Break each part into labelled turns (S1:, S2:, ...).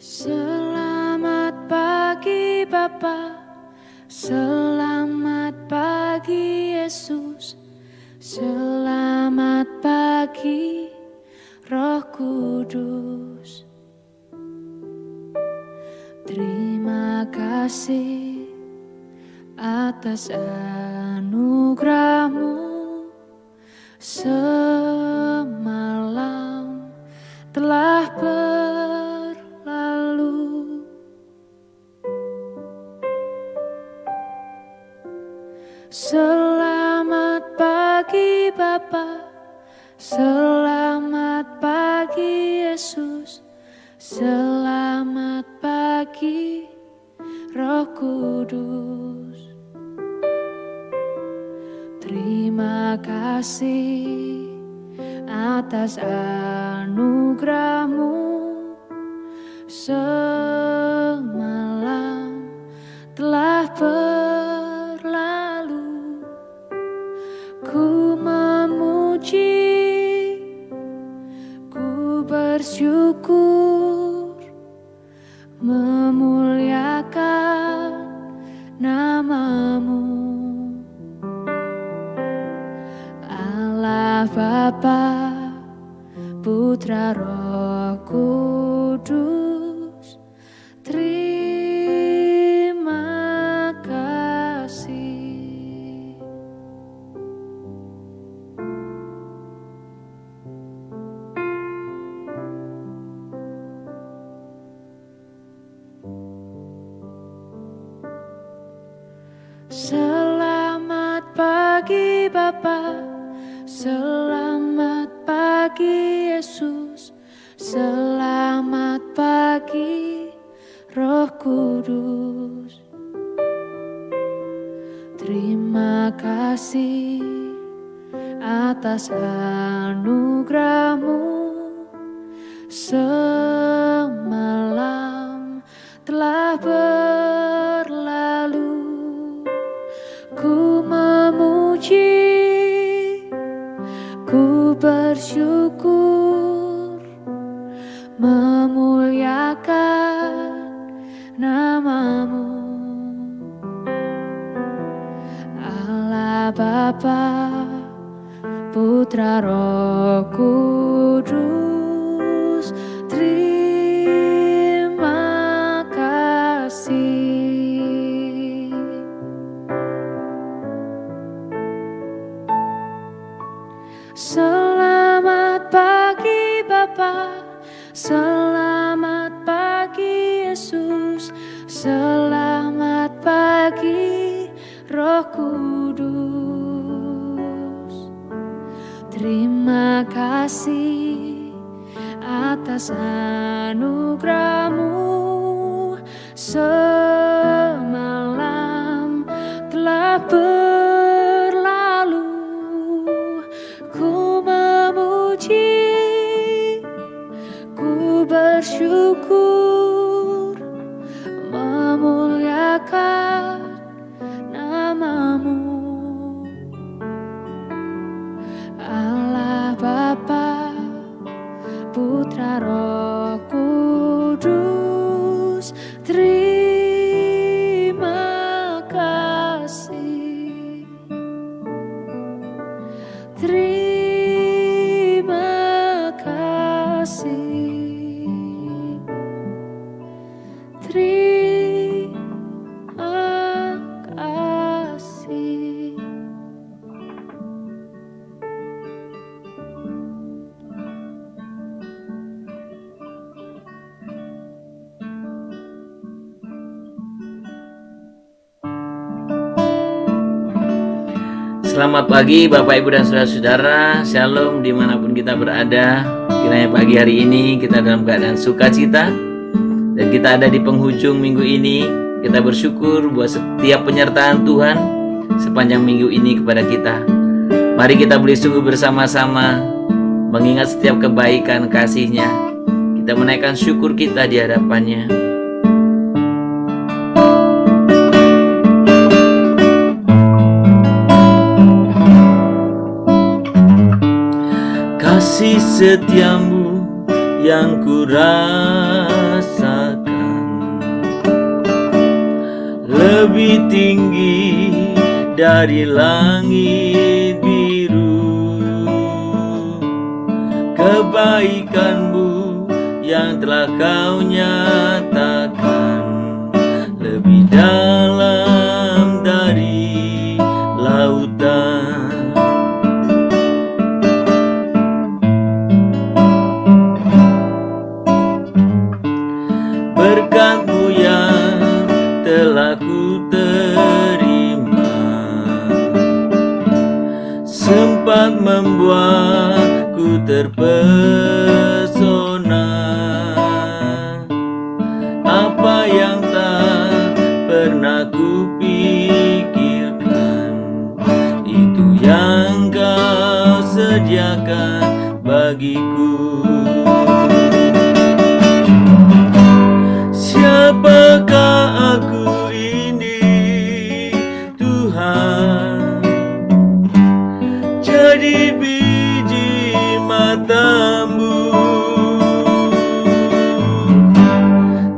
S1: Selamat pagi Bapa, selamat pagi Yesus, selamat pagi Roh Kudus. Terima kasih atas anugerah-Mu, semalam telah berlalu. Selamat pagi Bapa, selamat pagi Yesus, selamat pagi Roh Kudus. Terima kasih atas anugerah-Mu, semalam telah berlalu. Ku memuji, ku bersyukur, memuliakan nama-Mu. Allah Bapa, Putra Roh Kudus, terima kasih. Selamat pagi Bapa, selamat pagi Yesus, selamat pagi Roh Kudus. Terima kasih atas anugerah-Mu, semalam telah berlalu. Ku memuji, ku bersyukur, memuliakan nama-Mu. Allah Bapa, Putra Roh Kudus, terima kasih. Selamat pagi Bapa, selamat pagi Yesus, selamat pagi Roh Kudus. Terima kasih atas anugerah-Mu, semalam telah berlalu. Ku memuji, ku bersyukur, memuliakan nama-Mu. Allah Bapa, Putra Roh Kudus, terima kasih. Terima kasih. Terima kasih.
S2: Selamat pagi Bapak Ibu dan Saudara-saudara, Shalom dimanapun kita berada. Kiranya pagi hari ini kita dalam keadaan sukacita, dan kita ada di penghujung minggu ini. Kita bersyukur buat setiap penyertaan Tuhan sepanjang minggu ini kepada kita. Mari kita boleh sungguh bersama-sama mengingat setiap kebaikan kasih-Nya. Kita menaikkan syukur kita di hadapan-Nya. Kasih setiamu yang ku rasakan lebih tinggi dari langit biru. Kebaikan-Mu yang telah Kau nyatakan lebih dalam dari lautan. Berkat-Mu yang telah ku terima sempat membuatku terpesona. Apa yang tak pernah ku pikirkan, itu yang Kau sediakan bagiku. Siapakah aku ini, Tuhan? Jadi biji mata-Mu.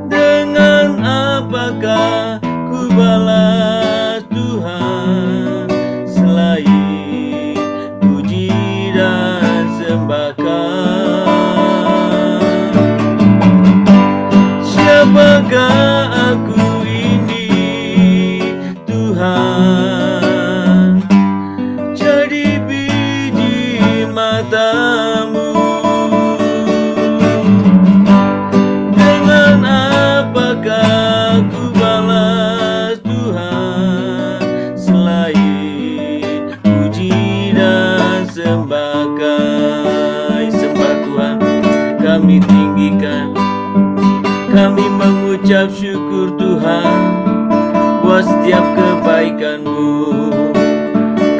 S2: Dengan apakah ku balas, Tuhan, selain puji dan sembahkan? Siapakah aku ini, Tuhan? Jadi biji mata-Mu. Dengan apakah ku balas, Tuhan, selain puji dan sembahkan? Sembah Tuhan, kami tinggikan, kami mengucap syukur Tuhan buat setiap kebaikan-Mu.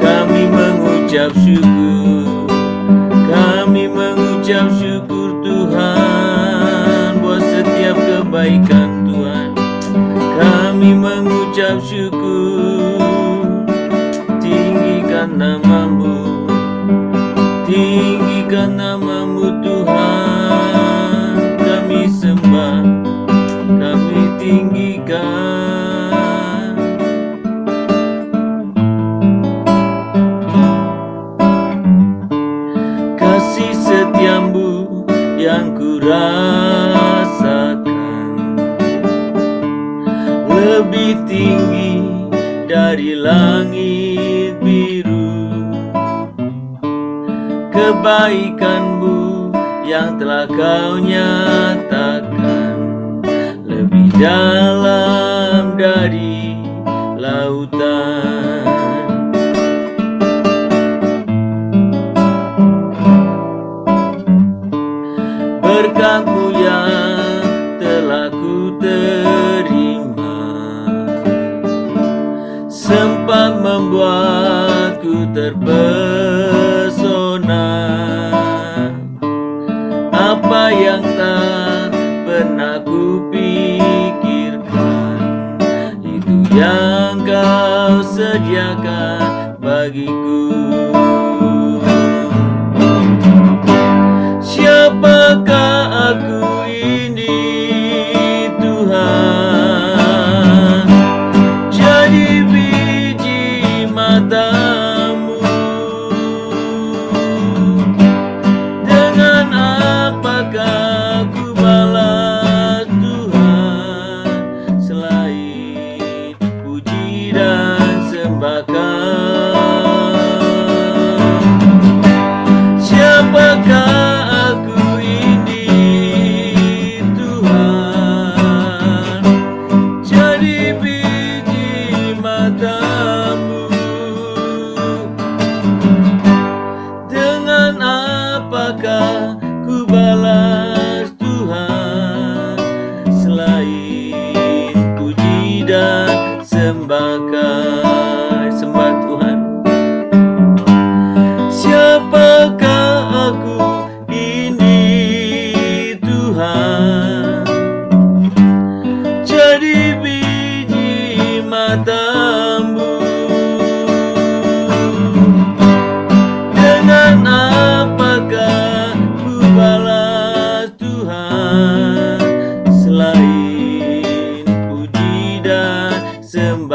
S2: Kami mengucap syukur, kami mengucap syukur Tuhan buat setiap kebaikan Tuhan. Kami mengucap syukur, tinggikan nama-Mu, tinggikan nama-Mu Tuhan. Kami sembah, kami tinggikan. Kasih setia-Mu yang ku rasakan lebih tinggi dari langit biru. Kebaikan-Mu yang telah Kau nyatakan lebih dalam dari lautan. Berkat-Mu yang telah ku terima sempat membuatku terpesona. Apa yang tak pernah ku pikirkan, itu yang Kau sediakan bagiku. Siapakah aku ini, Tuhan? Jadi biji mata-Mu. Dengan apakah ku balas, Tuhan, selain puji dan sembahkan? Siapakah aku ini, Tuhan? Jadi biji mata-Mu. Dengan apakah ku balas, Tuhan, selain puji dan sembahkan? Sembah Tuhan. Siapakah aku ini, Tuhan? Jadi biji mata-Mu. Dengan apakah ku balas, Tuhan, selain puji dan sembah?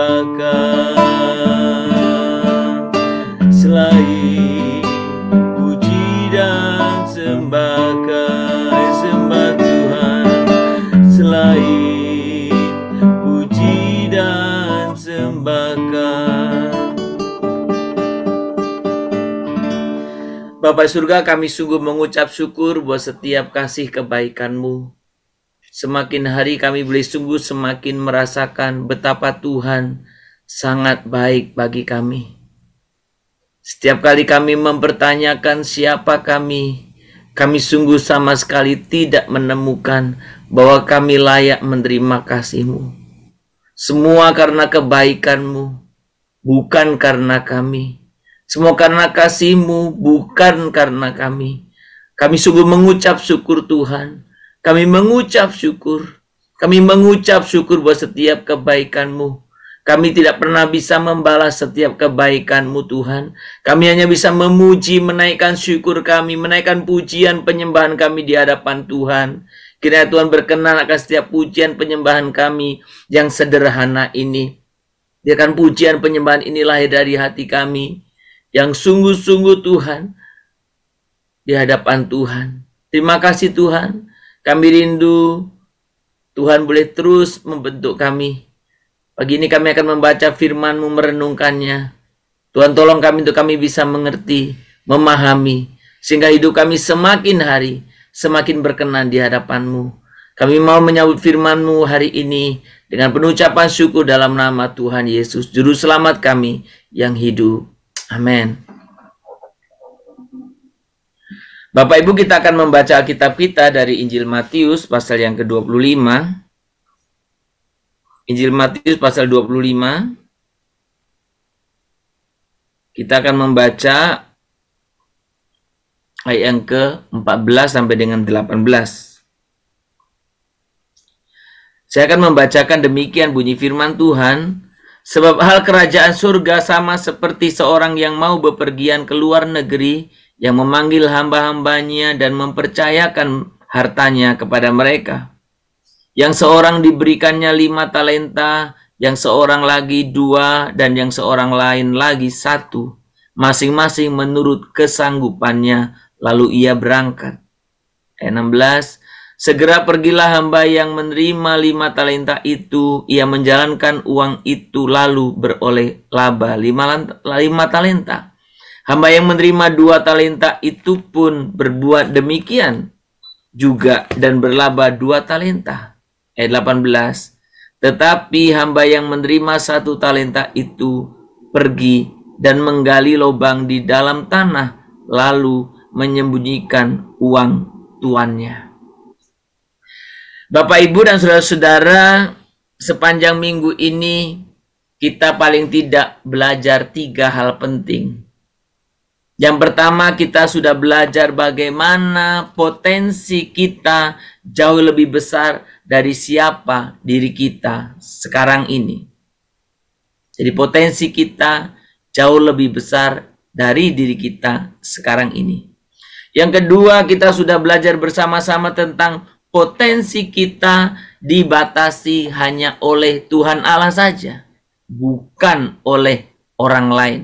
S2: Bapa surga, kami sungguh mengucap syukur buat setiap kasih kebaikan-Mu. Semakin hari kami boleh sungguh semakin merasakan betapa Tuhan sangat baik bagi kami. Setiap kali kami mempertanyakan siapa kami sungguh sama sekali tidak menemukan bahwa kami layak menerima kasih-Mu. Semua karena kebaikan-Mu, bukan karena kami. Semua karena kasih-Mu, bukan karena kami. Kami sungguh mengucap syukur Tuhan. Kami mengucap syukur. Kami mengucap syukur buat setiap kebaikan-Mu. Kami tidak pernah bisa membalas setiap kebaikan-Mu Tuhan. Kami hanya bisa memuji, menaikkan syukur kami, menaikkan pujian penyembahan kami di hadapan Tuhan. Kiranya Tuhan berkenan akan setiap pujian penyembahan kami yang sederhana ini. Biarkan pujian penyembahan ini lahir dari hati kami yang sungguh-sungguh Tuhan di hadapan Tuhan. Terima kasih Tuhan. Kami rindu Tuhan boleh terus membentuk kami. Pagi ini kami akan membaca firman-Mu, merenungkannya. Tuhan tolong kami untuk kami bisa mengerti, memahami, sehingga hidup kami semakin hari semakin berkenan di hadapan-Mu. Kami mau menyambut firman-Mu hari ini dengan penuh ucapan syukur dalam nama Tuhan Yesus, Juru Selamat kami yang hidup. Amin. Bapak Ibu, kita akan membaca Alkitab kita dari Injil Matius pasal yang ke-25. Injil Matius pasal 25. Kita akan membaca ayat yang ke-14 sampai dengan 18. Saya akan membacakan demikian bunyi firman Tuhan. Sebab hal kerajaan surga sama seperti seorang yang mau bepergian ke luar negeri, yang memanggil hamba-hambanya dan mempercayakan hartanya kepada mereka. Yang seorang diberikannya 5 talenta, yang seorang lagi 2, dan yang seorang lain lagi 1, masing-masing menurut kesanggupannya, lalu ia berangkat. Ayat 16. Segera pergilah hamba yang menerima 5 talenta itu, ia menjalankan uang itu lalu beroleh laba 5 talenta. Hamba yang menerima 2 talenta itu pun berbuat demikian juga dan berlaba 2 talenta. Ayat 18. Tetapi hamba yang menerima 1 talenta itu pergi dan menggali lubang di dalam tanah, lalu menyembunyikan uang tuannya. Bapak, Ibu, dan saudara-saudara, sepanjang minggu ini kita paling tidak belajar 3 hal penting. Yang pertama, kita sudah belajar bagaimana potensi kita jauh lebih besar dari siapa diri kita sekarang ini. Jadi potensi kita jauh lebih besar dari diri kita sekarang ini. Yang kedua, kita sudah belajar bersama-sama tentang potensi kita dibatasi hanya oleh Tuhan Allah saja, bukan oleh orang lain.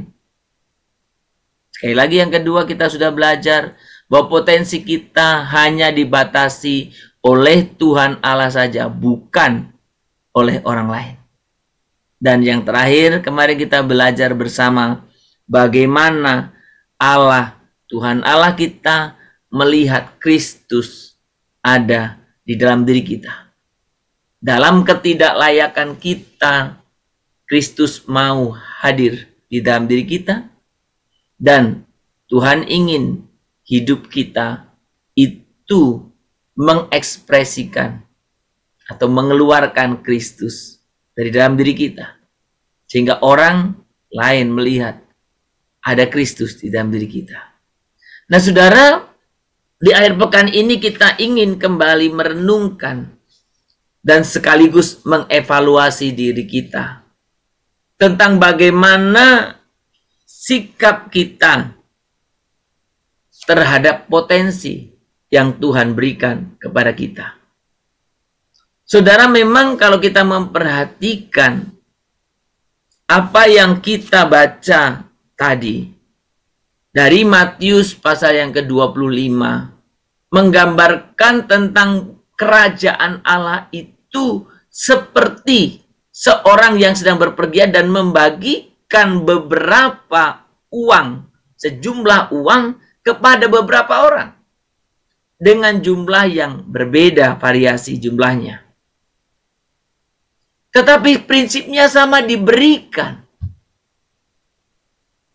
S2: Sekali lagi, yang kedua, kita sudah belajar bahwa potensi kita hanya dibatasi oleh Tuhan Allah saja, bukan oleh orang lain. Dan yang terakhir, kemarin kita belajar bersama bagaimana Allah, Tuhan Allah kita, melihat Kristus ada di dalam diri kita. Dalam ketidaklayakan kita, Kristus mau hadir di dalam diri kita. Dan Tuhan ingin hidup kita itu mengekspresikan atau mengeluarkan Kristus dari dalam diri kita. Sehingga orang lain melihat ada Kristus di dalam diri kita. Nah saudara, di akhir pekan ini kita ingin kembali merenungkan dan sekaligus mengevaluasi diri kita tentang bagaimana sikap kita terhadap potensi yang Tuhan berikan kepada kita. Saudara, memang kalau kita memperhatikan apa yang kita baca tadi dari Matius pasal yang ke-25, menggambarkan tentang kerajaan Allah itu seperti seorang yang sedang berpergian dan membagikan beberapa uang, sejumlah uang kepada beberapa orang dengan jumlah yang berbeda, variasi jumlahnya. Tetapi prinsipnya sama, diberikan.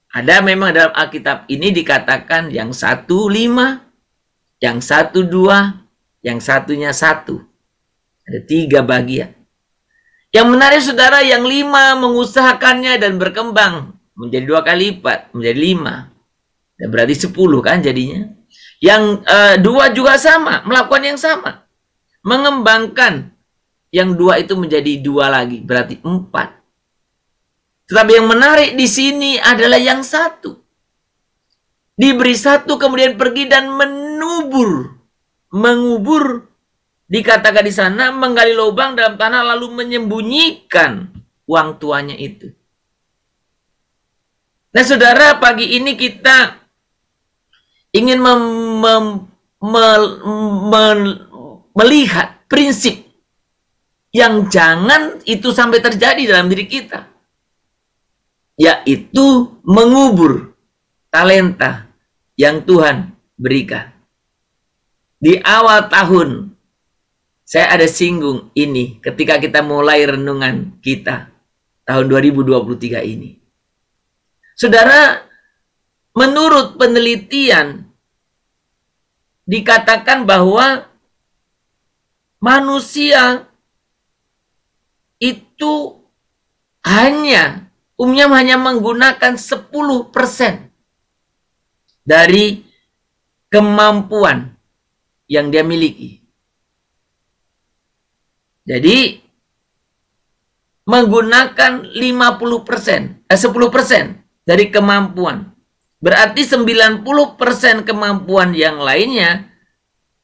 S2: Ada memang dalam Alkitab ini dikatakan yang 1 5, yang 1 2, yang satunya 1. Ada 3 bagian. Yang menarik saudara, yang 5 mengusahakannya dan berkembang menjadi 2 kali lipat, menjadi 5. Dan berarti 10 kan jadinya. Yang 2 juga sama, melakukan yang sama. Mengembangkan. Yang 2 itu menjadi 2 lagi, berarti 4. Tetapi yang menarik di sini adalah yang 1. Diberi 1 kemudian pergi dan menubur. Mengubur, dikatakan di sana, menggali lubang dalam tanah lalu menyembunyikan uang tuanya itu. Nah saudara, pagi ini kita ingin melihat prinsip yang jangan itu sampai terjadi dalam diri kita. Yaitu mengubur talenta yang Tuhan berikan. Di awal tahun, saya ada singgung ini ketika kita mulai renungan kita tahun 2023 ini. Saudara, menurut penelitian dikatakan bahwa manusia itu umumnya hanya menggunakan 10% dari kemampuan yang dia miliki. Jadi menggunakan 10% dari kemampuan. Berarti 90% kemampuan yang lainnya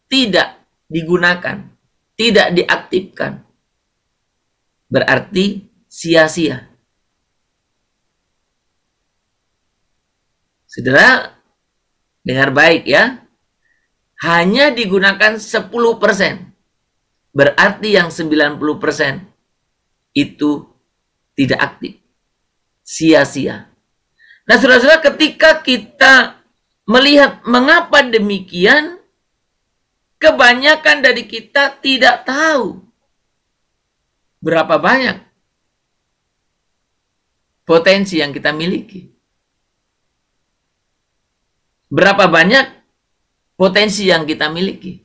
S2: tidak digunakan, tidak diaktifkan. Berarti sia-sia. Saudara, dengar baik ya. Hanya digunakan 10%. Berarti yang 90% itu tidak aktif. Sia-sia. Nah, saudara-saudara, ketika kita melihat mengapa demikian, kebanyakan dari kita tidak tahu berapa banyak potensi yang kita miliki. Berapa banyak potensi yang kita miliki.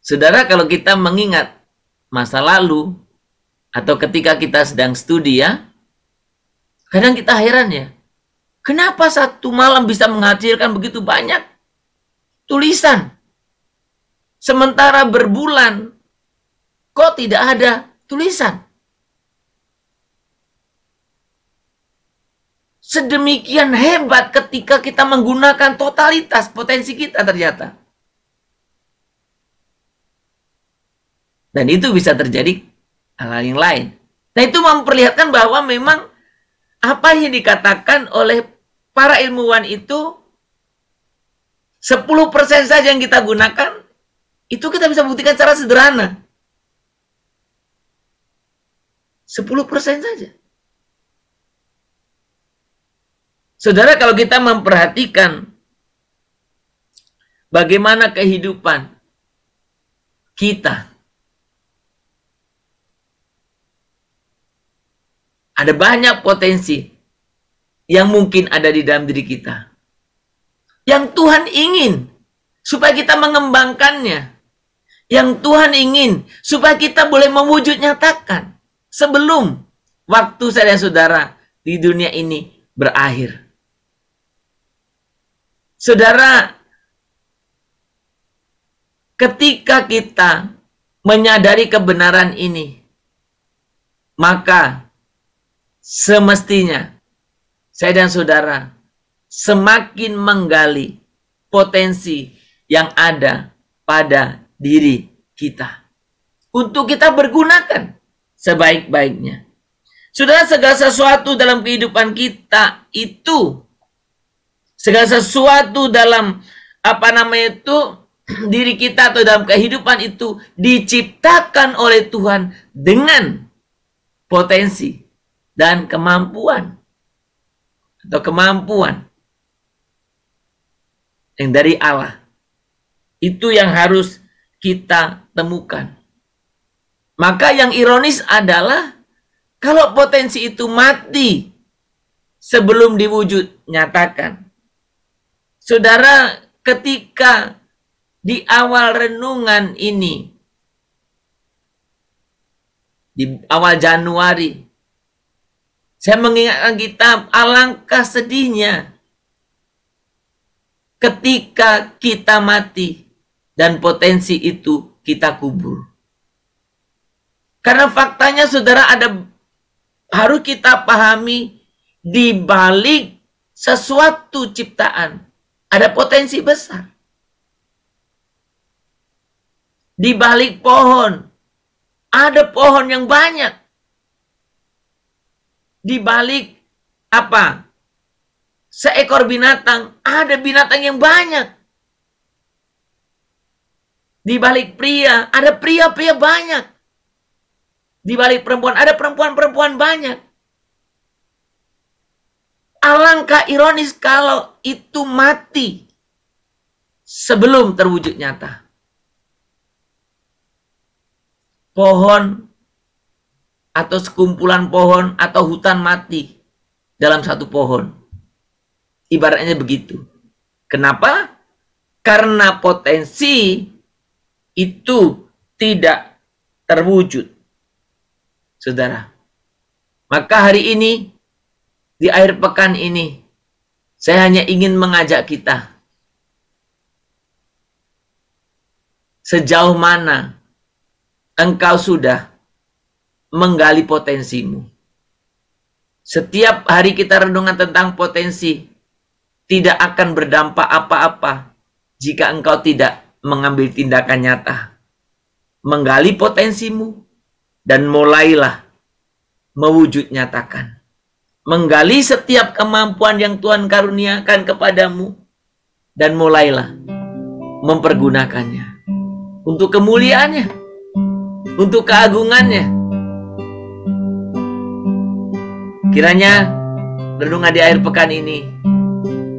S2: Saudara, kalau kita mengingat masa lalu atau ketika kita sedang studi ya, kadang kita heran ya, kenapa satu malam bisa menghasilkan begitu banyak tulisan, sementara berbulan kok tidak ada tulisan. Sedemikian hebat ketika kita menggunakan totalitas potensi kita ternyata. Dan itu bisa terjadi hal-hal yang lain. Nah, itu memperlihatkan bahwa memang apa yang dikatakan oleh para ilmuwan itu 10% saja yang kita gunakan, itu kita bisa buktikan secara sederhana. 10% saja. Saudara, kalau kita memperhatikan bagaimana kehidupan kita, ada banyak potensi yang mungkin ada di dalam diri kita, yang Tuhan ingin supaya kita mengembangkannya, yang Tuhan ingin supaya kita boleh mewujud nyatakan sebelum waktu saya dan saudara di dunia ini berakhir. Saudara, ketika kita menyadari kebenaran ini, maka semestinya saya dan saudara semakin menggali potensi yang ada pada diri kita untuk kita pergunakan sebaik-baiknya. Saudara, segala sesuatu dalam kehidupan kita itu, segala sesuatu dalam diri kita atau dalam kehidupan itu diciptakan oleh Tuhan dengan potensi dan kemampuan atau kemampuan yang dari Allah. Itu yang harus kita temukan. Maka yang ironis adalah kalau potensi itu mati sebelum diwujud nyatakan. Saudara, ketika di awal renungan ini, di awal Januari, saya mengingatkan kita alangkah sedihnya ketika kita mati dan potensi itu kita kubur. Karena faktanya saudara harus kita pahami di balik sesuatu ciptaan ada potensi besar. Di balik pohon ada pohon yang banyak. Di balik apa? Seekor binatang ada binatang yang banyak. Di balik pria ada pria-pria banyak. Di balik perempuan ada perempuan-perempuan banyak. Alangkah ironis kalau itu mati sebelum terwujud nyata. Pohon atau sekumpulan pohon atau hutan mati dalam satu pohon. Ibaratnya begitu. Kenapa? Karena potensi itu tidak terwujud. Saudara. Maka hari ini, di akhir pekan ini, saya hanya ingin mengajak kita. Sejauh mana engkau sudah menggali potensimu. Setiap hari kita renungan tentang potensi, tidak akan berdampak apa-apa jika engkau tidak mengambil tindakan nyata. Menggali potensimu dan mulailah mewujud nyatakan. Menggali setiap kemampuan yang Tuhan karuniakan kepadamu dan mulailah mempergunakannya untuk kemuliaannya, untuk keagungannya. Kiranya renungan di akhir pekan ini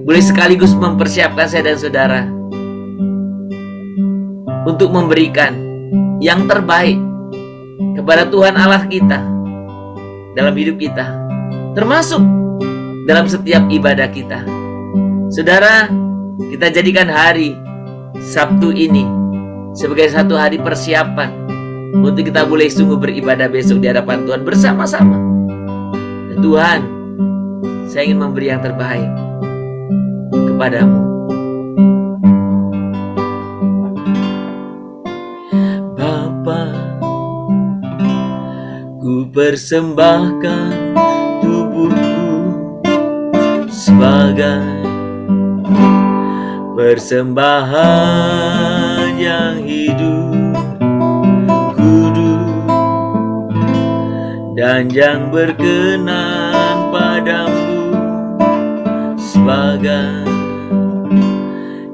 S2: boleh sekaligus mempersiapkan saya dan saudara untuk memberikan yang terbaik kepada Tuhan Allah kita dalam hidup kita, termasuk dalam setiap ibadah kita. Saudara, kita jadikan hari Sabtu ini sebagai satu hari persiapan untuk kita boleh sungguh beribadah besok di hadapan Tuhan bersama-sama. Dan Tuhan, saya ingin memberi yang terbaik kepadamu. Bapa, ku persembahkan tubuhku sebagai persembahan yang hidup, kudus, dan yang berkenan padamu, sebagai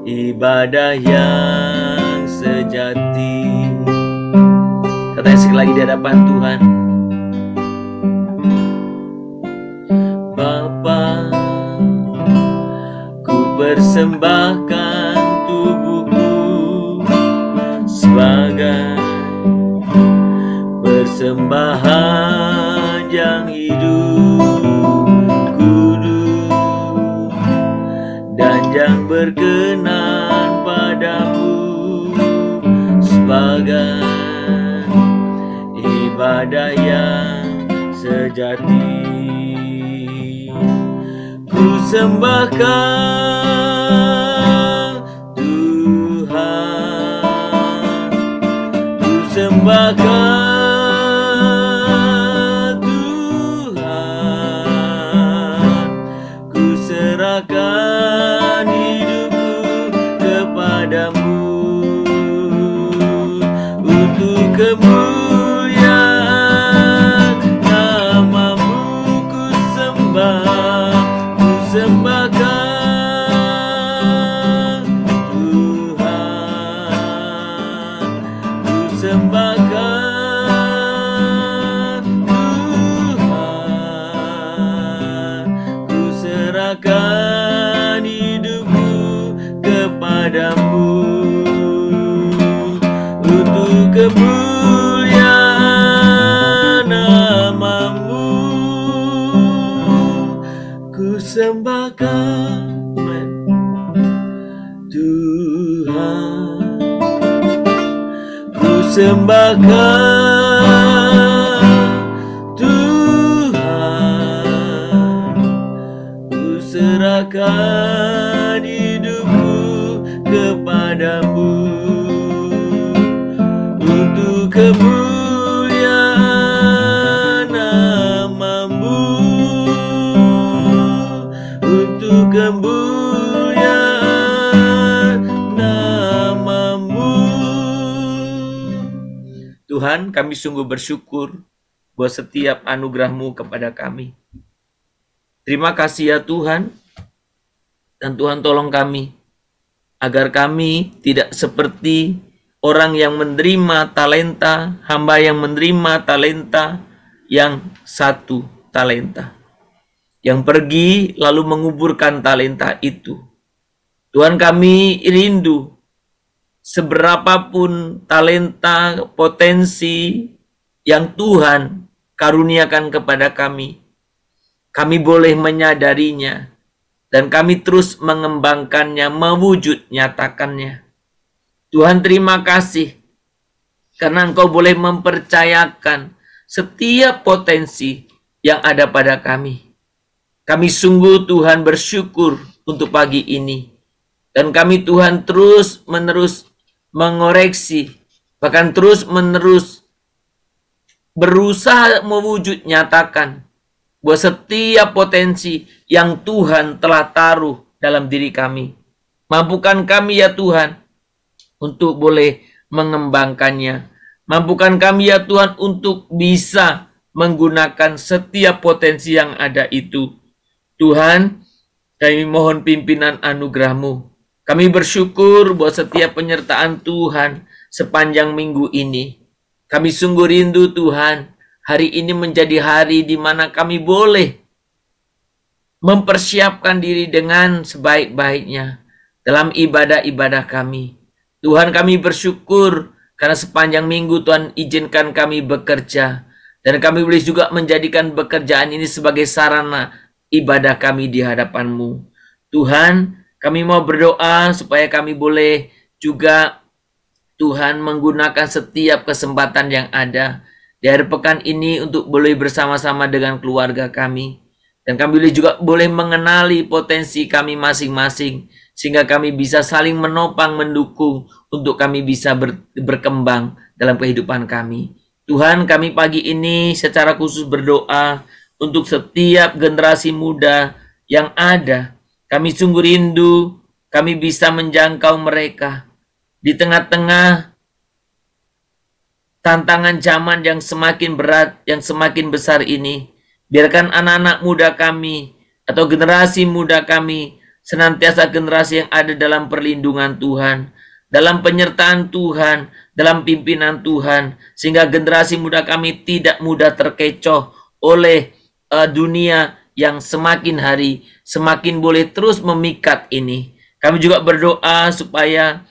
S2: ibadah yang sejati. Katanya sekali lagi di hadapan Tuhan. Bapa, ku persembahkan tubuhku sebagai persembahan yang hidup, kudus, dan yang berkenan padamu, sebagai ibadah yang sejati. Ku sembahkan Tuhan, ku sembahkan Tuhan, ku serahkan hidupku kepadamu untuk kemuliaan namamu. Ku sembahkan Tuhan, ku sembahkan kepadamu untuk kemuliaan namamu. Ku sembahkan Tuhan, ku sembahkan Tuhan, ku serahkan hidupku kepadamu untuk kemuliaan namamu, untuk kemuliaan namamu. Tuhan, kami sungguh bersyukur buat setiap anugerah-Mu kepada kami. Terima kasih ya Tuhan, dan Tuhan tolong kami, agar kami tidak seperti orang yang menerima talenta, hamba yang menerima talenta yang 1 talenta, yang pergi lalu menguburkan talenta itu. Tuhan, kami rindu seberapapun talenta, potensi yang Tuhan karuniakan kepada kami boleh menyadarinya, dan kami terus mengembangkannya, mewujud nyatakannya. Tuhan, terima kasih karena Engkau boleh mempercayakan setiap potensi yang ada pada kami. Kami sungguh Tuhan bersyukur untuk pagi ini. Dan kami Tuhan terus menerus mengoreksi, bahkan terus menerus berusaha mewujud nyatakan bahwa setiap potensi yang Tuhan telah taruh dalam diri kami. Mampukan kami ya Tuhan untuk boleh mengembangkannya. Mampukan kami ya Tuhan untuk bisa menggunakan setiap potensi yang ada itu. Tuhan, kami mohon pimpinan anugerah-Mu. Kami bersyukur buat setiap penyertaan Tuhan sepanjang minggu ini. Kami sungguh rindu Tuhan, hari ini menjadi hari di mana kami boleh mempersiapkan diri dengan sebaik-baiknya dalam ibadah-ibadah kami. Tuhan, kami bersyukur karena sepanjang minggu Tuhan izinkan kami bekerja. Dan kami boleh juga menjadikan pekerjaan ini sebagai sarana ibadah kami di hadapan-Mu. Tuhan, kami mau berdoa supaya kami boleh juga Tuhan menggunakan setiap kesempatan yang ada di akhir pekan ini untuk boleh bersama-sama dengan keluarga kami. Dan kami juga boleh mengenali potensi kami masing-masing, sehingga kami bisa saling menopang, mendukung untuk kami bisa berkembang dalam kehidupan kami. Tuhan, kami pagi ini secara khusus berdoa untuk setiap generasi muda yang ada. Kami sungguh rindu kami bisa menjangkau mereka di tengah-tengah tantangan zaman yang semakin berat, yang semakin besar ini. Biarkan anak-anak muda kami atau generasi muda kami senantiasa generasi yang ada dalam perlindungan Tuhan, dalam penyertaan Tuhan, dalam pimpinan Tuhan, sehingga generasi muda kami tidak mudah terkecoh oleh dunia yang semakin hari semakin boleh terus memikat ini. Kami juga berdoa supaya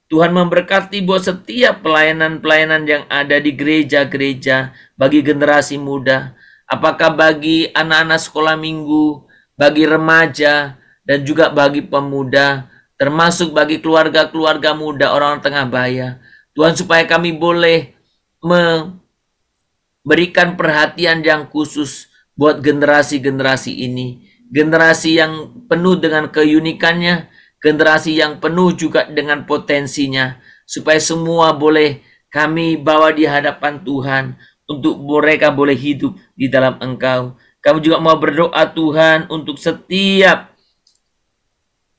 S2: Tuhan memberkati buat setiap pelayanan-pelayanan yang ada di gereja-gereja bagi generasi muda. Apakah bagi anak-anak sekolah minggu, bagi remaja, dan juga bagi pemuda, termasuk bagi keluarga-keluarga muda, orang tengah baya. Tuhan, supaya kami boleh memberikan perhatian yang khusus buat generasi-generasi ini. Generasi yang penuh dengan keunikannya, generasi yang penuh juga dengan potensinya, supaya semua boleh kami bawa di hadapan Tuhan, untuk mereka boleh hidup di dalam Engkau. Kami juga mau berdoa Tuhan untuk setiap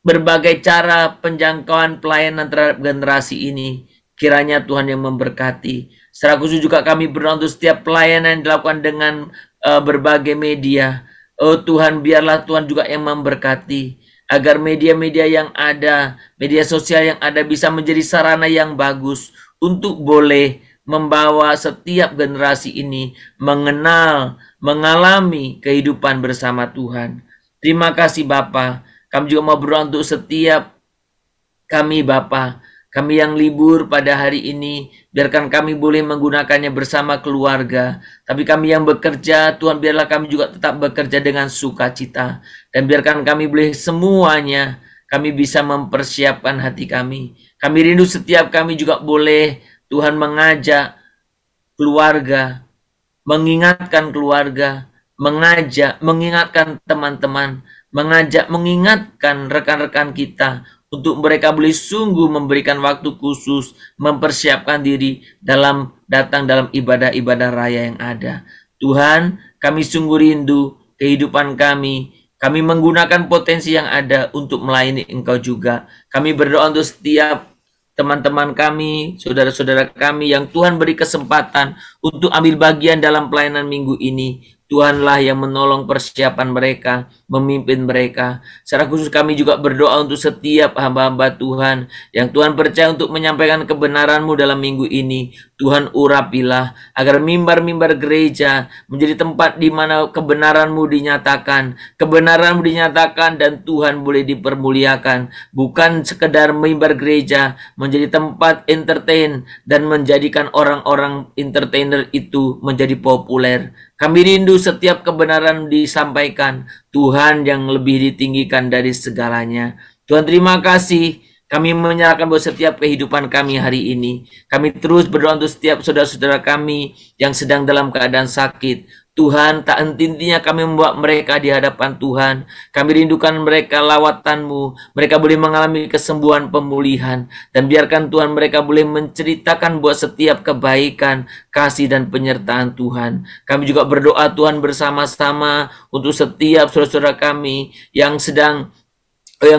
S2: berbagai cara penjangkauan pelayanan terhadap generasi ini. Kiranya Tuhan yang memberkati. Secara khusus juga kami berdoa untuk setiap pelayanan yang dilakukan dengan berbagai media. Oh Tuhan, biarlah Tuhan juga yang memberkati, agar media-media yang ada, media sosial yang ada bisa menjadi sarana yang bagus untuk boleh membawa setiap generasi ini mengenal, mengalami kehidupan bersama Tuhan. Terima kasih Bapa. Kami juga mau berdoa untuk setiap Kami Bapa, kami yang libur pada hari ini, biarkan kami boleh menggunakannya bersama keluarga. Tapi kami yang bekerja, Tuhan biarlah kami juga tetap bekerja dengan sukacita. Dan biarkan kami boleh semuanya, kami bisa mempersiapkan hati kami. Kami rindu setiap kami juga boleh Tuhan mengajak keluarga, mengingatkan keluarga, mengingatkan teman-teman, mengingatkan rekan-rekan kita untuk mereka boleh sungguh memberikan waktu khusus, mempersiapkan diri datang dalam ibadah-ibadah raya yang ada. Tuhan, kami sungguh rindu kehidupan kami. Kami menggunakan potensi yang ada untuk melayani Engkau juga. Kami berdoa untuk setiap teman-teman kami, saudara-saudara kami yang Tuhan beri kesempatan untuk ambil bagian dalam pelayanan minggu ini. Tuhanlah yang menolong persiapan mereka, memimpin mereka. Secara khusus kami juga berdoa untuk setiap hamba-hamba Tuhan yang Tuhan percaya untuk menyampaikan kebenaran-Mu dalam minggu ini. Tuhan urapilah agar mimbar-mimbar gereja menjadi tempat di mana kebenaran-Mu dinyatakan. Kebenaran-Mu dinyatakan dan Tuhan boleh dipermuliakan. Bukan sekedar mimbar gereja menjadi tempat entertain dan menjadikan orang-orang entertainer itu menjadi populer. Kami rindu setiap kebenaran disampaikan. Tuhan yang lebih ditinggikan dari segalanya. Tuhan terima kasih. Kami menyerahkan buat setiap kehidupan kami hari ini. Kami terus berdoa untuk setiap saudara-saudara kami yang sedang dalam keadaan sakit. Tuhan, tak henti-hentinya kami membawa mereka di hadapan Tuhan. Kami rindukan mereka lawatan-Mu. Mereka boleh mengalami kesembuhan, pemulihan. Dan biarkan Tuhan mereka boleh menceritakan buat setiap kebaikan, kasih dan penyertaan Tuhan. Kami juga berdoa Tuhan bersama-sama untuk setiap saudara-saudara kami yang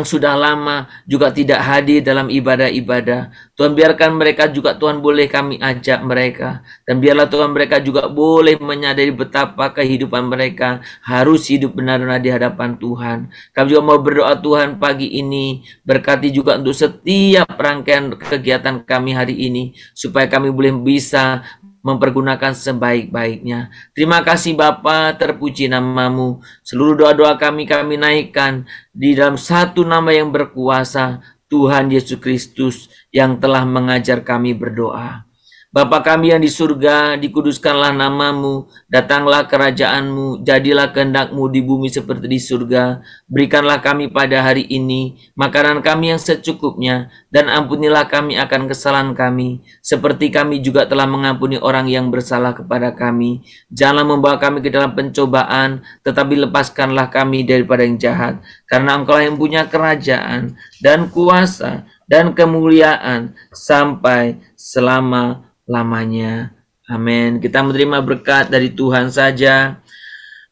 S2: sudah lama juga tidak hadir dalam ibadah-ibadah. Tuhan biarkan mereka juga Tuhan boleh kami ajak mereka. Dan biarlah Tuhan mereka juga boleh menyadari betapa kehidupan mereka harus hidup benar-benar di hadapan Tuhan. Kami juga mau berdoa Tuhan pagi ini. Berkati juga untuk setiap rangkaian kegiatan kami hari ini. Supaya kami boleh bisa mempergunakan sebaik-baiknya. Terima kasih Bapa, terpuji nama-Mu. Seluruh doa-doa kami naikkan di dalam satu nama yang berkuasa, Tuhan Yesus Kristus yang telah mengajar kami berdoa. Bapa kami yang di surga, dikuduskanlah nama-Mu, datanglah kerajaan-Mu, jadilah kehendak-Mu di bumi seperti di surga. Berikanlah kami pada hari ini makanan kami yang secukupnya, dan ampunilah kami akan kesalahan kami, seperti kami juga telah mengampuni orang yang bersalah kepada kami. Janganlah membawa kami ke dalam pencobaan, tetapi lepaskanlah kami daripada yang jahat. Karena Engkau yang punya kerajaan, dan kuasa, dan kemuliaan, sampai selama-lamanya. Amin. Kita menerima berkat dari Tuhan saja.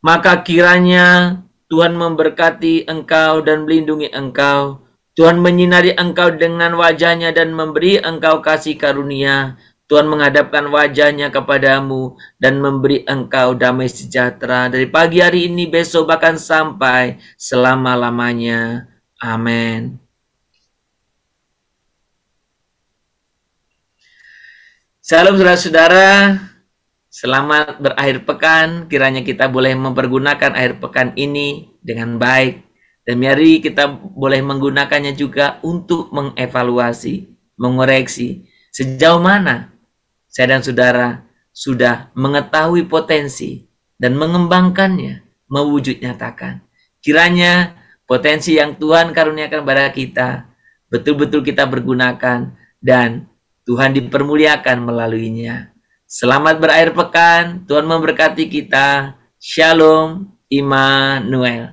S2: Maka kiranya Tuhan memberkati engkau dan melindungi engkau. Tuhan menyinari engkau dengan wajah-Nya dan memberi engkau kasih karunia. Tuhan menghadapkan wajah-Nya kepadamu dan memberi engkau damai sejahtera dari pagi hari ini, besok, bahkan sampai selama-lamanya. Amin. Salam saudara-saudara, selamat berakhir pekan. Kiranya kita boleh mempergunakan akhir pekan ini dengan baik. Dan mari kita boleh menggunakannya juga untuk mengevaluasi, mengoreksi sejauh mana saya dan saudara sudah mengetahui potensi dan mengembangkannya, mewujud nyatakan. Kiranya potensi yang Tuhan karuniakan kepada kita, betul-betul kita pergunakan dan Tuhan dipermuliakan melaluinya. Selamat berakhir pekan. Tuhan memberkati kita. Shalom, Immanuel.